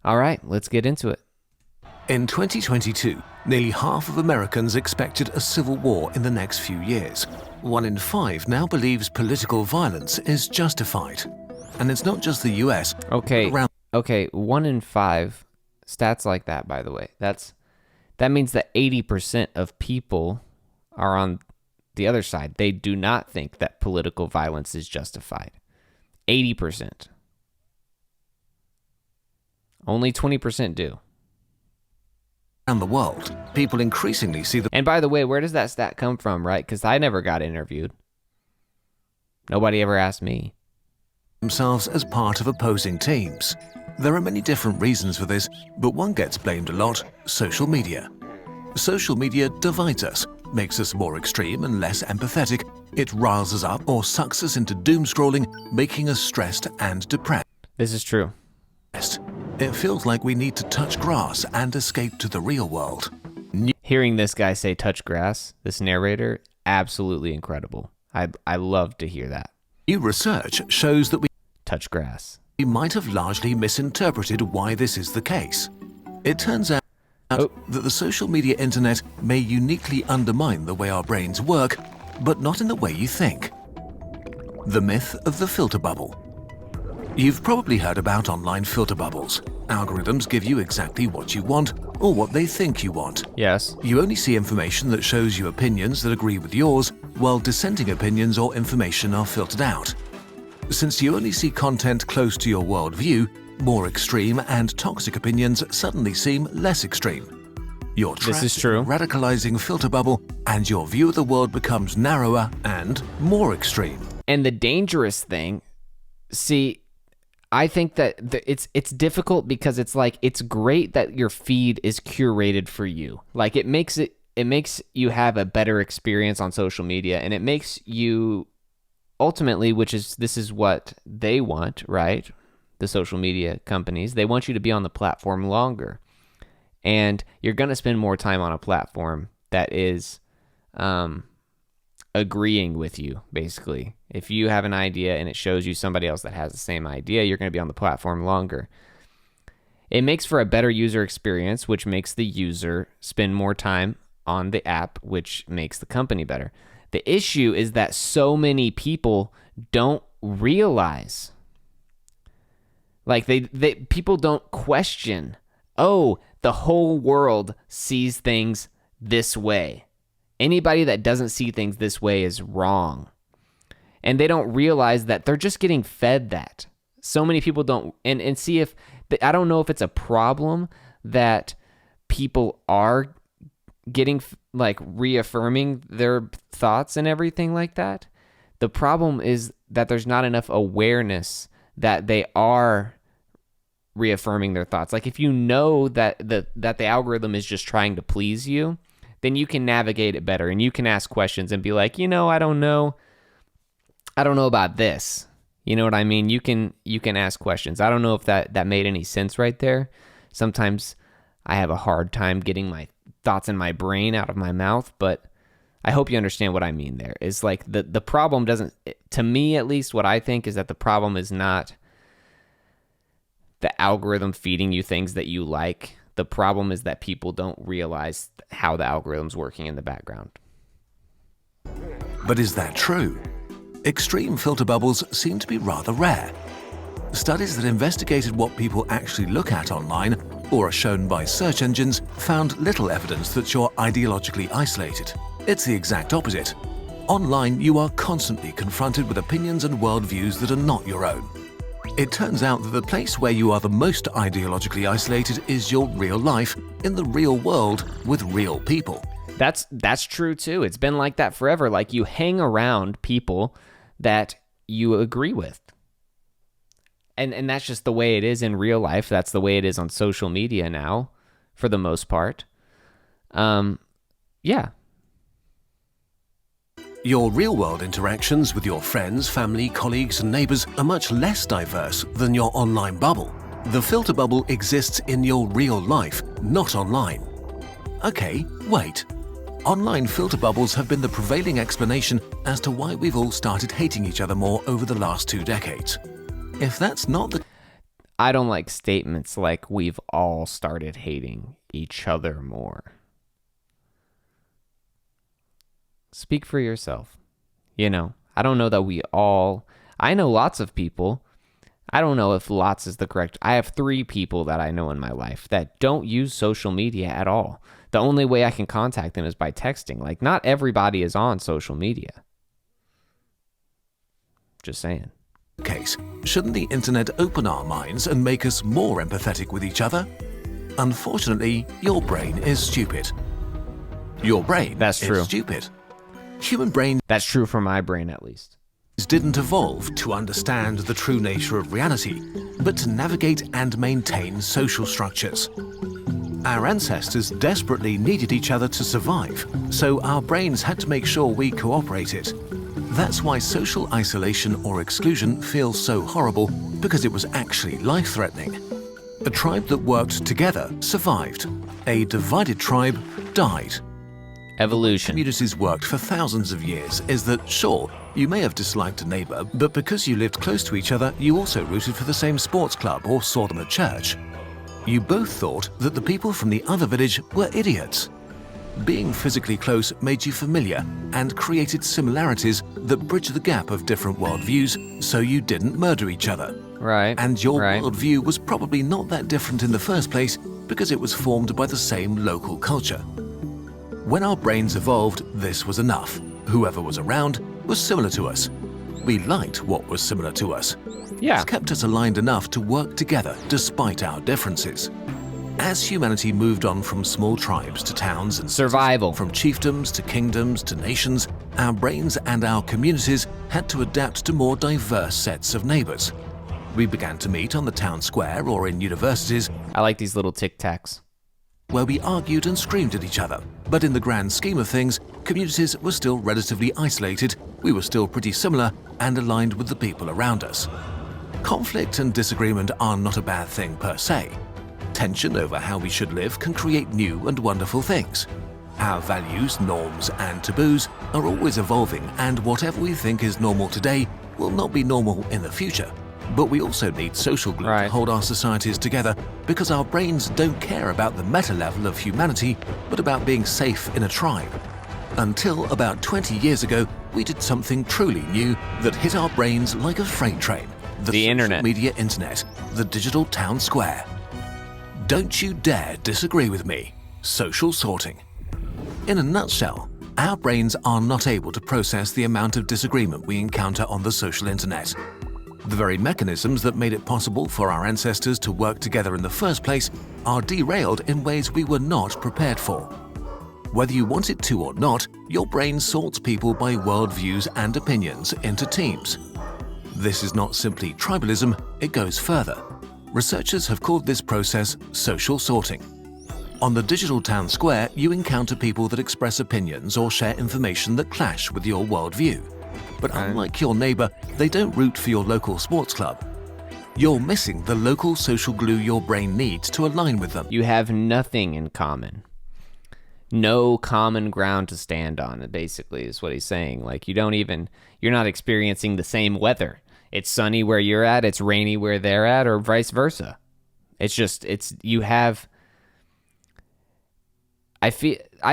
All right, let's get into it. In 2022, nearly half of Americans expected a civil war in the next few years. 1 in 5 now believes political violence is justified. And it's not just the US. Okay, 1 in 5, stats like that, by the way. That means that 80% of people are on the other side. They do not think that political violence is justified. 80%. Only 20% do. Around the world, people increasingly see And by the way, where does that stat come from, right? Because I never got interviewed. Nobody ever asked me. Themselves as part of opposing teams. There are many different reasons for this, but one gets blamed a lot: social media. Social media divides us, makes us more extreme and less empathetic. It riles us up or sucks us into doom scrolling, making us stressed and depressed. This is true. It feels like we need to touch grass and escape to the real world. Hearing this guy say touch grass, this narrator, absolutely incredible. I love to hear that. New research shows that we touch grass. We might have largely misinterpreted why this is the case. It turns out that the social media internet may uniquely undermine the way our brains work, but not in the way you think. The myth of the filter bubble. You've probably heard about online filter bubbles. Algorithms give you exactly what you want or what they think you want. Yes. You only see information that shows you opinions that agree with yours, while dissenting opinions or information are filtered out. Since you only see content close to your worldview, more extreme and toxic opinions suddenly seem less extreme. You're trapped This is true. in a radicalizing filter bubble, and your view of the world becomes narrower and more extreme. And the dangerous thing, see, I think that it's difficult because it's like, it's great that your feed is curated for you. Like it makes you have a better experience on social media, and it makes you ultimately, this is what they want, right? The social media companies, they want you to be on the platform longer. And you're going to spend more time on a platform that is agreeing with you, basically. If you have an idea and it shows you somebody else that has the same idea, you're going to be on the platform longer. It makes for a better user experience, which makes the user spend more time on the app, which makes the company better. The issue is that so many people don't realize. Like people don't question, oh, the whole world sees things this way. Anybody that doesn't see things this way is wrong. And they don't realize that they're just getting fed that. So many people don't, and see if, I don't know if it's a problem that people are getting, like, reaffirming their thoughts and everything like that. The problem is that there's not enough awareness that they are reaffirming their thoughts. Like, if you know that the algorithm is just trying to please you, then you can navigate it better, and you can ask questions and be like, I don't know about this. You know what I mean? You can ask questions. I don't know if that made any sense right there. Sometimes I have a hard time getting my thoughts in my brain out of my mouth, but I hope you understand what I mean there. Is like the problem doesn't, to me at least, what I think is that the problem is not the algorithm feeding you things that you like. The problem is that people don't realize how the algorithm's working in the background. But is that true? Extreme filter bubbles seem to be rather rare. Studies that investigated what people actually look at online or are shown by search engines found little evidence that you're ideologically isolated. It's the exact opposite. Online, you are constantly confronted with opinions and worldviews that are not your own. It turns out that the place where you are the most ideologically isolated is your real life, in the real world, with real people. That's true too. It's been like that forever. Like, you hang around people that you agree with. And that's just the way it is in real life. That's the way it is on social media now, for the most part. Yeah. Your real-world interactions with your friends, family, colleagues, and neighbors are much less diverse than your online bubble. The filter bubble exists in your real life, not online. Okay, wait. Online filter bubbles have been the prevailing explanation as to why we've all started hating each other more over the last 2 decades. If that's not the... I don't like statements like we've all started hating each other more. Speak for yourself. You know, I don't know that we all, I know lots of people. I don't know if lots is the correct. I have 3 people that I know in my life that don't use social media at all. The only way I can contact them is by texting. Like, not everybody is on social media. Just saying. Case, shouldn't the internet open our minds and make us more empathetic with each other? Unfortunately, your brain is stupid. Your brain That's true. is stupid. Human brains That's true for my brain, at least. didn't evolve to understand the true nature of reality, but to navigate and maintain social structures. Our ancestors desperately needed each other to survive, so our brains had to make sure we cooperated. That's why social isolation or exclusion feels so horrible, because it was actually life-threatening. A tribe that worked together survived. A divided tribe died. Evolution. Communities worked for thousands of years is that, sure, you may have disliked a neighbor, but because you lived close to each other, you also rooted for the same sports club or saw them at church. You both thought that the people from the other village were idiots. Being physically close made you familiar and created similarities that bridged the gap of different worldviews so you didn't murder each other. Right. And your right. worldview was probably not that different in the first place because it was formed by the same local culture. When our brains evolved, this was enough. Whoever was around was similar to us. We liked what was similar to us. Yeah. It kept us aligned enough to work together despite our differences. As humanity moved on from small tribes to towns and Survival. from chiefdoms to kingdoms to nations, our brains and our communities had to adapt to more diverse sets of neighbors. We began to meet on the town square or in universities I like these little tic-tacs. where we argued and screamed at each other. But in the grand scheme of things, communities were still relatively isolated, we were still pretty similar and aligned with the people around us. Conflict and disagreement are not a bad thing per se. Tension over how we should live can create new and wonderful things. Our values, norms, and taboos are always evolving, and whatever we think is normal today will not be normal in the future. But we also need social glue Right. to hold our societies together because our brains don't care about the meta level of humanity, but about being safe in a tribe. Until about 20 years ago, we did something truly new that hit our brains like a freight train. The social internet. media internet, the digital town square. Don't you dare disagree with me. Social sorting. In a nutshell, our brains are not able to process the amount of disagreement we encounter on the social internet. The very mechanisms that made it possible for our ancestors to work together in the first place are derailed in ways we were not prepared for. Whether you want it to or not, your brain sorts people by worldviews and opinions into teams. This is not simply tribalism, it goes further. Researchers have called this process social sorting. On the digital town square, you encounter people that express opinions or share information that clash with your worldview. But unlike your neighbor, they don't root for your local sports club. You're missing the local social glue your brain needs to align with them. You have nothing in common. No common ground to stand on, basically, is what he's saying. Like, you're not experiencing the same weather. It's sunny where you're at, it's rainy where they're at, or vice versa. I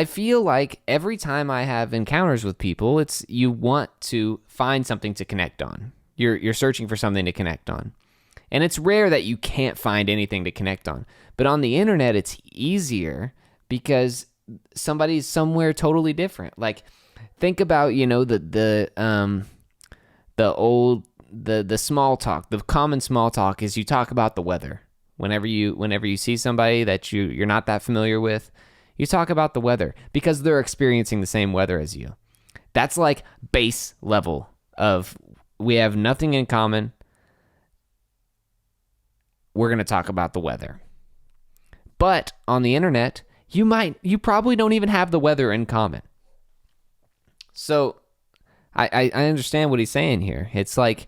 feel like every time I have encounters with people, you want to find something to connect on. You're searching for something to connect on. And it's rare that you can't find anything to connect on. But on the internet, it's easier because somebody's somewhere totally different. Like, think about, the small talk. The common small talk is you talk about the weather. Whenever you see somebody that you're not that familiar with, you talk about the weather because they're experiencing the same weather as you. That's like base level of we have nothing in common. We're going to talk about the weather. But on the internet, you probably don't even have the weather in common. So I understand what he's saying here. It's like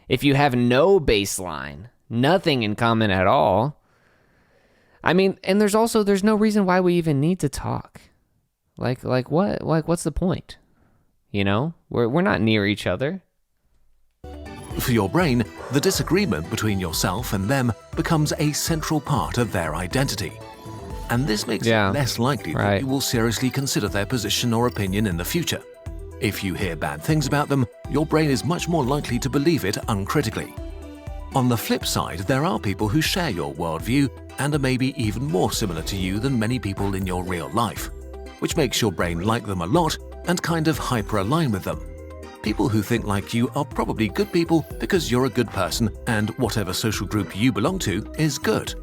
if you have no baseline, nothing in common at all. I mean, and there's no reason why we even need to talk. Like what? Like what's the point? We're not near each other. For your brain, the disagreement between yourself and them becomes a central part of their identity. And this makes it less likely that you will seriously consider their position or opinion in the future. If you hear bad things about them, your brain is much more likely to believe it uncritically. On the flip side, there are people who share your worldview and are maybe even more similar to you than many people in your real life, which makes your brain like them a lot and kind of hyper-align with them. People who think like you are probably good people because you're a good person and whatever social group you belong to is good.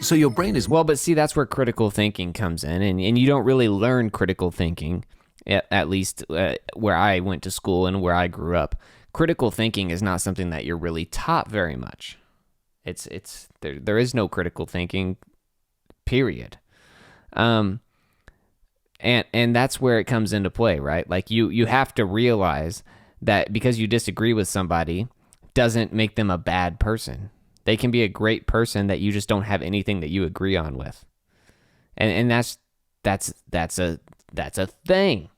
So your brain is... Well, but see, that's where critical thinking comes in, and you don't really learn critical thinking, at least where I went to school and where I grew up. Critical thinking is not something that you're really taught very much. There is no critical thinking, period. And that's where it comes into play, right? Like you have to realize that because you disagree with somebody doesn't make them a bad person. They can be a great person that you just don't have anything that you agree on with. And that's a thing,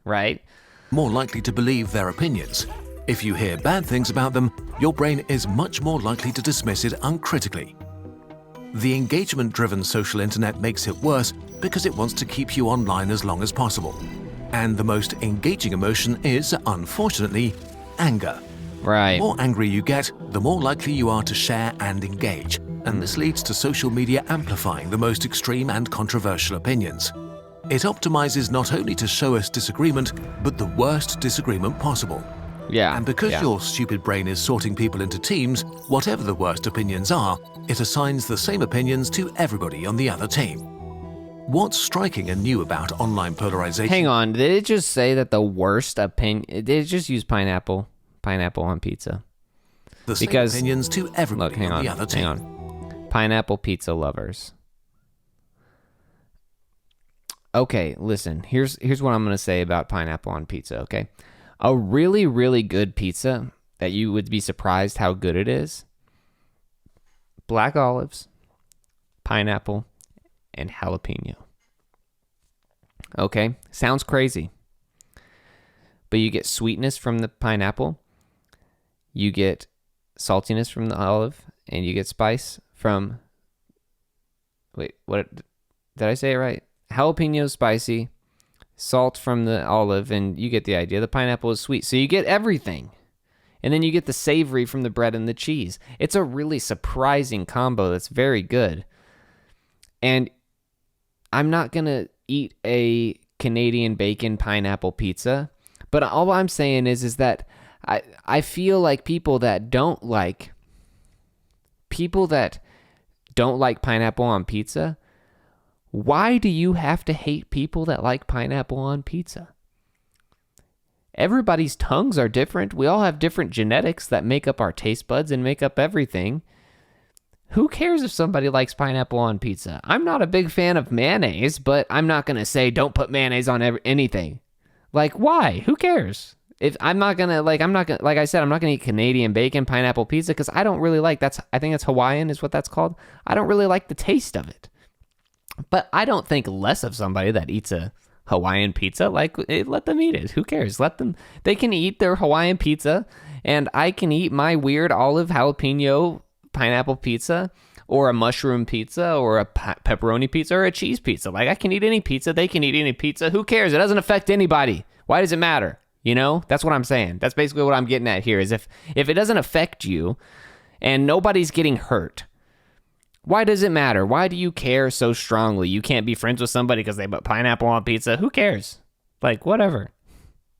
right? More likely to believe their opinions. If you hear bad things about them, your brain is much more likely to dismiss it uncritically. The engagement-driven social internet makes it worse because it wants to keep you online as long as possible. And the most engaging emotion is, unfortunately, anger. Right. The more angry you get, the more likely you are to share and engage, and this leads to social media amplifying the most extreme and controversial opinions. It optimizes not only to show us disagreement, but the worst disagreement possible. Yeah. And because your stupid brain is sorting people into teams, whatever the worst opinions are, it assigns the same opinions to everybody on the other team. What's striking and new about online polarization... Hang on, did it just say that the worst opinion... Did it just use pineapple on pizza? The same opinions to everybody on the other team. Hang on. Pineapple pizza lovers. Okay, listen, here's what I'm going to say about pineapple on pizza, okay? A really, really good pizza that you would be surprised how good it is. Black olives, pineapple, and jalapeno. Okay, sounds crazy. But you get sweetness from the pineapple, you get saltiness from the olive, and you get spice from... Wait, what? Did I say it right? Jalapeno spicy, salt from the olive, and you get the idea. The pineapple is sweet. So you get everything. And then you get the savory from the bread and the cheese. It's a really surprising combo that's very good. And I'm not going to eat a Canadian bacon pineapple pizza, but all I'm saying is that I feel like people that don't like pineapple on pizza, why do you have to hate people that like pineapple on pizza? Everybody's tongues are different. We all have different genetics that make up our taste buds and make up everything. Who cares if somebody likes pineapple on pizza? I'm not a big fan of mayonnaise, but I'm not going to say don't put mayonnaise on anything. Like, why? Who cares? If I'm not going to, like I said, I'm not going to eat Canadian bacon pineapple pizza because I don't really like, I think that's Hawaiian is what that's called. I don't really like the taste of it. But I don't think less of somebody that eats a Hawaiian pizza. Like, let them eat it. Who cares? They can eat their Hawaiian pizza, and I can eat my weird olive jalapeno pineapple pizza, or a mushroom pizza, or a pepperoni pizza, or a cheese pizza. Like, I can eat any pizza. They can eat any pizza. Who cares? It doesn't affect anybody. Why does it matter? You know, that's what I'm saying. That's basically what I'm getting at here is if it doesn't affect you and nobody's getting hurt, why does it matter? Why do you care so strongly? You can't be friends with somebody because they put pineapple on pizza. Who cares? Like, whatever.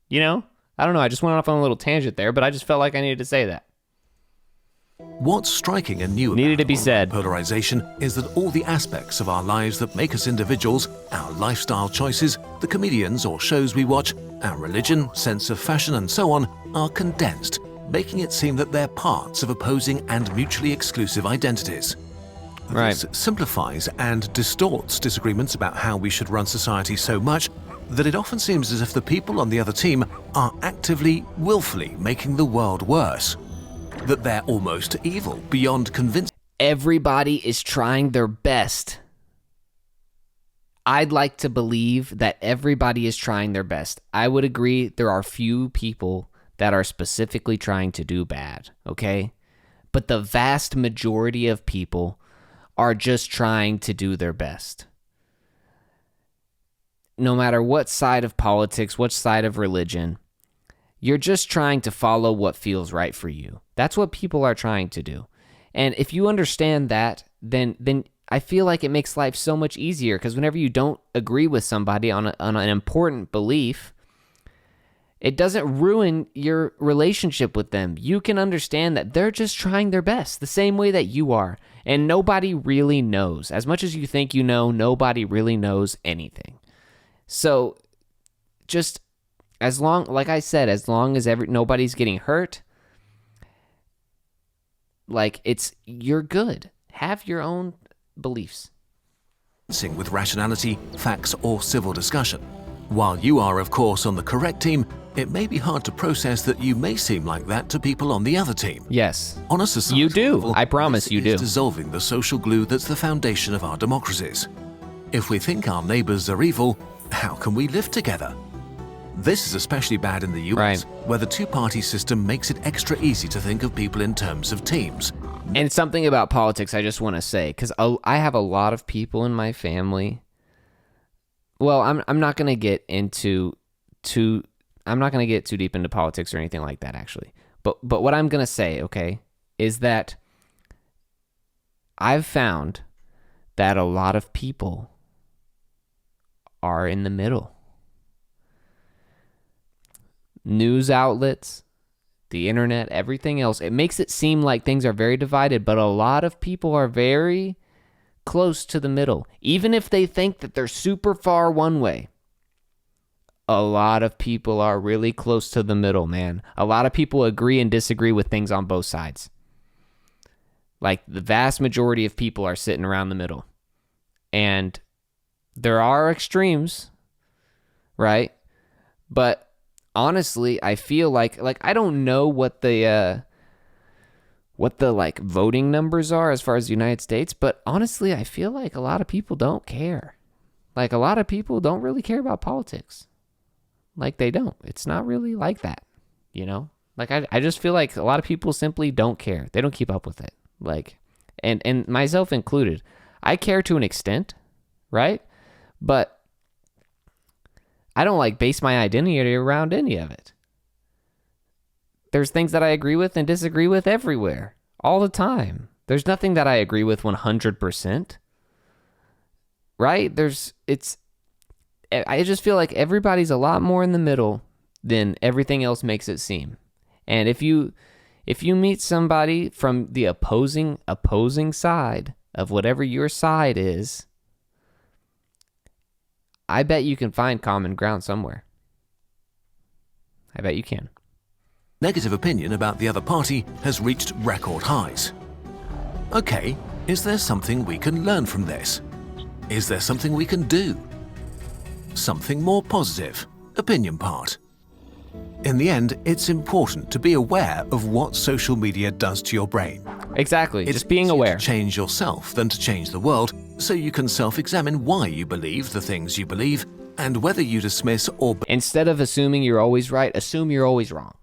You know? I don't know. I just went off on a little tangent there, but I just felt like I needed to say that. What's striking and new needed to be said. Polarization is that all the aspects of our lives that make us individuals, our lifestyle choices, the comedians or shows we watch, our religion, sense of fashion, and so on, are condensed, making it seem that they're parts of opposing and mutually exclusive identities. Right. This simplifies and distorts disagreements about how we should run society so much that it often seems as if the people on the other team are actively, willfully making the world worse. That they're almost evil, beyond convincing. Everybody is trying their best. I'd like to believe that everybody is trying their best. I would agree there are few people that are specifically trying to do bad, okay? But the vast majority of people are just trying to do their best. No matter what side of politics, what side of religion, you're just trying to follow what feels right for you. That's what people are trying to do. And if you understand that, then I feel like it makes life so much easier, because whenever you don't agree with somebody on an important belief, it doesn't ruin your relationship with them. You can understand that they're just trying their best, the same way that you are. And nobody really knows. As much as you think you know, nobody really knows anything. So just as long, like I said, as long as nobody's getting hurt, like you're good. Have your own beliefs. With rationality, facts, or civil discussion. While you are, of course, on the correct team, it may be hard to process that you may seem like that to people on the other team. Yes. On a societal you do. level, I promise you do. It's dissolving the social glue that's the foundation of our democracies. If we think our neighbors are evil, how can we live together? This is especially bad in the US, where the two-party system makes it extra easy to think of people in terms of teams. And something about politics I just want to say, because I have a lot of people in my family. Well, I'm not going to get into too deep into politics or anything like that, actually. But what I'm going to say, okay, is that I've found that a lot of people are in the middle. News outlets, the internet, everything else, it makes it seem like things are very divided, but a lot of people are very close to the middle. Even if they think that they're super far one way, a lot of people are really close to the middle, man. A lot of people agree and disagree with things on both sides. Like, the vast majority of people are sitting around the middle. And there are extremes, right? But honestly, I feel like I don't know what the like voting numbers are as far as the United States, but honestly, I feel like a lot of people don't care. Like, a lot of people don't really care about politics. Like, they don't. It's not really like that, you know? Like, I just feel like a lot of people simply don't care. They don't keep up with it. Like, and myself included. I care to an extent, right? But I don't like base my identity around any of it. There's things that I agree with and disagree with everywhere, all the time. There's nothing that I agree with 100%. Right? I just feel like everybody's a lot more in the middle than everything else makes it seem. And if you meet somebody from the opposing side of whatever your side is, I bet you can find common ground somewhere. I bet you can. Negative opinion about the other party has reached record highs. Okay, is there something we can learn from this? Is there something we can do? Something more positive, opinion part. In the end, it's important to be aware of what social media does to your brain. Exactly, It's just being easier aware. to change yourself than to change the world, so you can self-examine why you believe the things you believe and whether you dismiss or Instead of assuming you're always right, assume you're always wrong.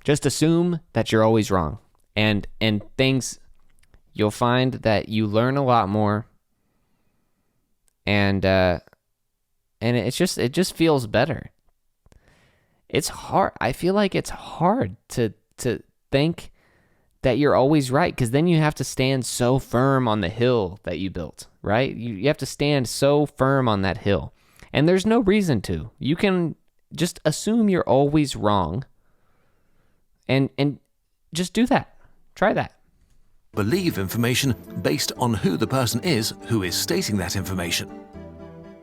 Just assume that you're always wrong. And things, you'll find that you learn a lot more. And it just feels better. It's hard. I feel like it's hard to think that you're always right, because then you have to stand so firm on the hill that you built, right? You have to stand so firm on that hill. And there's no reason to. You can just assume you're always wrong and just do that. Try that. believe information based on who the person is who is stating that information.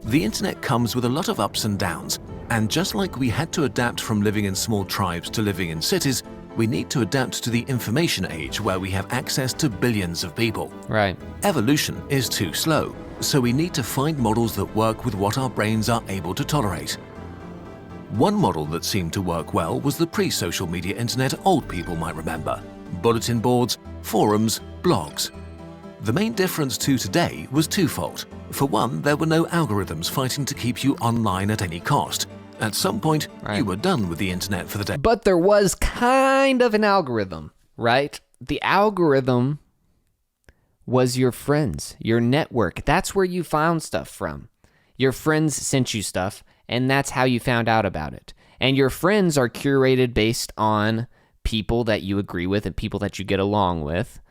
The internet comes with a lot of ups and downs, and just like we had to adapt from living in small tribes to living in cities, we need to adapt to the information age where we have access to billions of people. Right. Evolution is too slow, so we need to find models that work with what our brains are able to tolerate. One model that seemed to work well was the pre-social media internet old people might remember. Bulletin boards, forums, blogs. The main difference to today was twofold. For one, there were no algorithms fighting to keep you online at any cost. At some point, Right. you were done with the internet for the day. But there was kind of an algorithm, right? The algorithm was your friends, your network. That's where you found stuff from. Your friends sent you stuff, and that's how you found out about it. And your friends are curated based on people that you agree with and people that you get along with.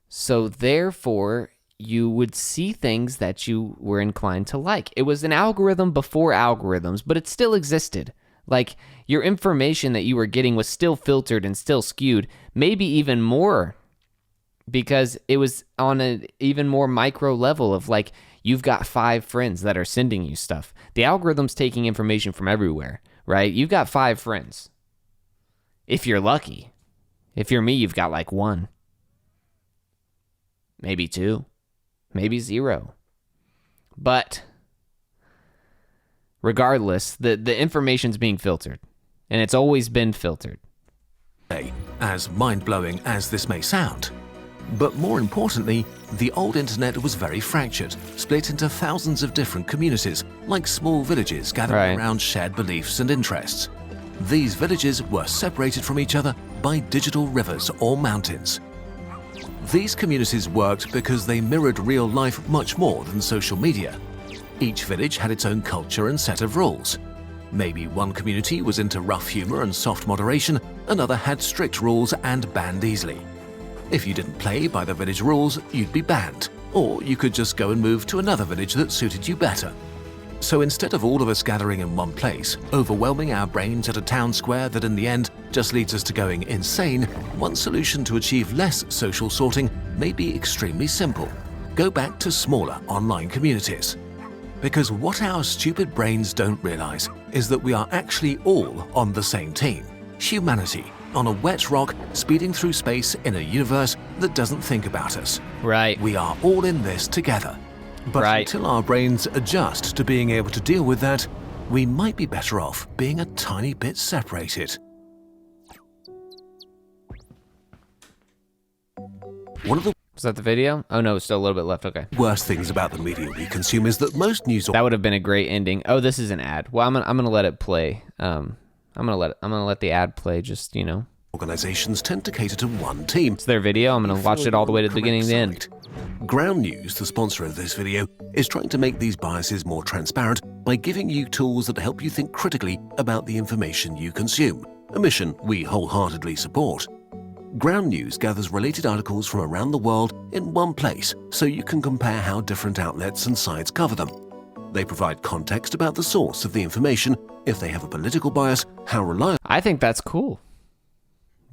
So therefore, you would see things that you were inclined to like. It was an algorithm before algorithms, but it still existed. Like, your information that you were getting was still filtered and still skewed, maybe even more, because it was on an even more micro level of like, you've got 5 friends that are sending you stuff. The algorithm's taking information from everywhere, right? You've got 5 friends. If you're lucky. If you're me, you've got like 1. Maybe 2. Maybe 0. But regardless, the information's being filtered. And it's always been filtered. As mind-blowing as this may sound. But more importantly, the old internet was very fractured, split into thousands of different communities, like small villages gathering around shared beliefs and interests. These villages were separated from each other by digital rivers or mountains. These communities worked because they mirrored real life much more than social media. Each village had its own culture and set of rules. Maybe one community was into rough humor and soft moderation, another had strict rules and banned easily. If you didn't play by the village rules, you'd be banned, or you could just go and move to another village that suited you better. So instead of all of us gathering in one place, overwhelming our brains at a town square that in the end just leads us to going insane, one solution to achieve less social sorting may be extremely simple. Go back to smaller online communities. Because what our stupid brains don't realize is that we are actually all on the same team. Humanity, on a wet rock speeding through space in a universe that doesn't think about us. Right. We are all in this together. But until our brains adjust to being able to deal with that, we might be better off being a tiny bit separated. One of the Was that the video? Oh no, still a little bit left. Okay. worst things about the media we consume is that most news That would have been a great ending. Oh, this is an ad. Well, I'm gonna let it play. I'm gonna let the ad play. Just organizations tend to cater to one team. it's their video. I'm gonna watch it all the way to the beginning to the end. Ground News, the sponsor of this video, is trying to make these biases more transparent by giving you tools that help you think critically about the information you consume, a mission we wholeheartedly support. Ground News gathers related articles from around the world in one place so you can compare how different outlets and sites cover them. They provide context about the source of the information, if they have a political bias, how reliable I think that's cool.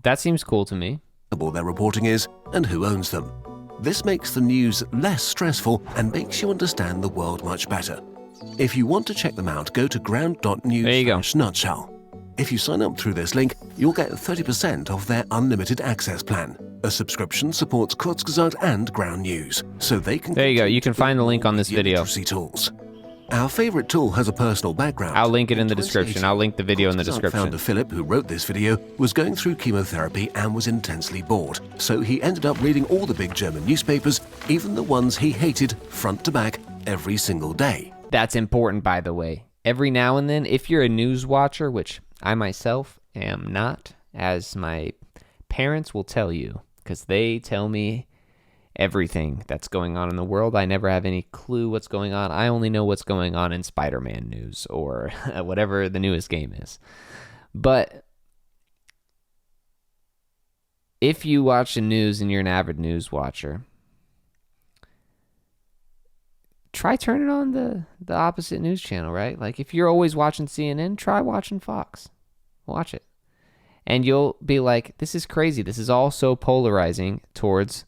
That seems cool to me. their reporting is, and who owns them. This makes the news less stressful and makes you understand the world much better. If you want to check them out, go to ground.news/nutshell. If you sign up through this link, you'll get 30% off their unlimited access plan. A subscription supports Kurzgesagt and Ground News, so they can... There you go. You can find the link on this video. Tools. Our favorite tool has a personal background. I'll link it in the description. I'll link the video in the description. Founder Philip, who wrote this video, was going through chemotherapy and was intensely bored. So he ended up reading all the big German newspapers, even the ones he hated, front to back, every single day. That's important, by the way. Every now and then, if you're a news watcher, which I myself am not, as my parents will tell you, because they tell me everything that's going on in the world. I never have any clue what's going on. I only know what's going on in Spider-Man news or whatever the newest game is. But if you watch the news and you're an avid news watcher, try turning on the opposite news channel, right? Like if you're always watching CNN, try watching Fox. Watch it. And you'll be like, this is crazy. This is all so polarizing towards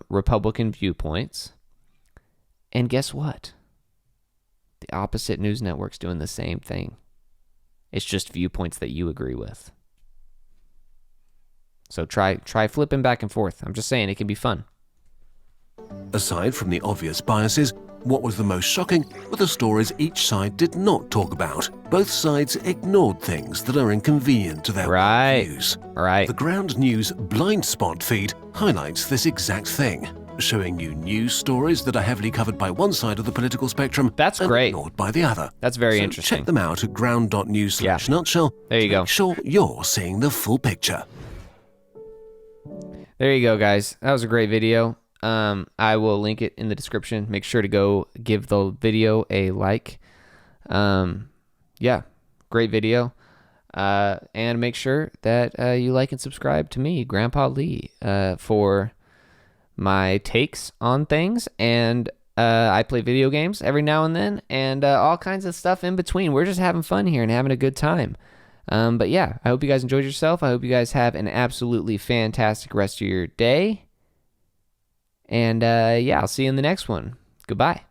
Republican viewpoints. And guess what? The opposite news network's doing the same thing. It's just viewpoints that you agree with. So try flipping back and forth. I'm just saying it can be fun. Aside from the obvious biases, what was the most shocking were the stories each side did not talk about. Both sides ignored things that are inconvenient to their views. Right. The Ground News blind spot feed highlights this exact thing. showing you news stories that are heavily covered by one side of the political spectrum That's and great. ignored by the other. That's very So interesting. check them out at ground.news/nutshell. There you go. Make sure you're seeing the full picture. There you go, guys. That was a great video. I will link it in the description. Make sure to go give the video a like. Yeah, great video. And make sure that you like and subscribe to me, Grandpa Lee, for my takes on things. And I play video games every now and then, and all kinds of stuff in between. We're just having fun here and having a good time. But yeah, I hope you guys enjoyed yourself. I hope you guys have an absolutely fantastic rest of your day. And yeah, I'll see you in the next one. Goodbye.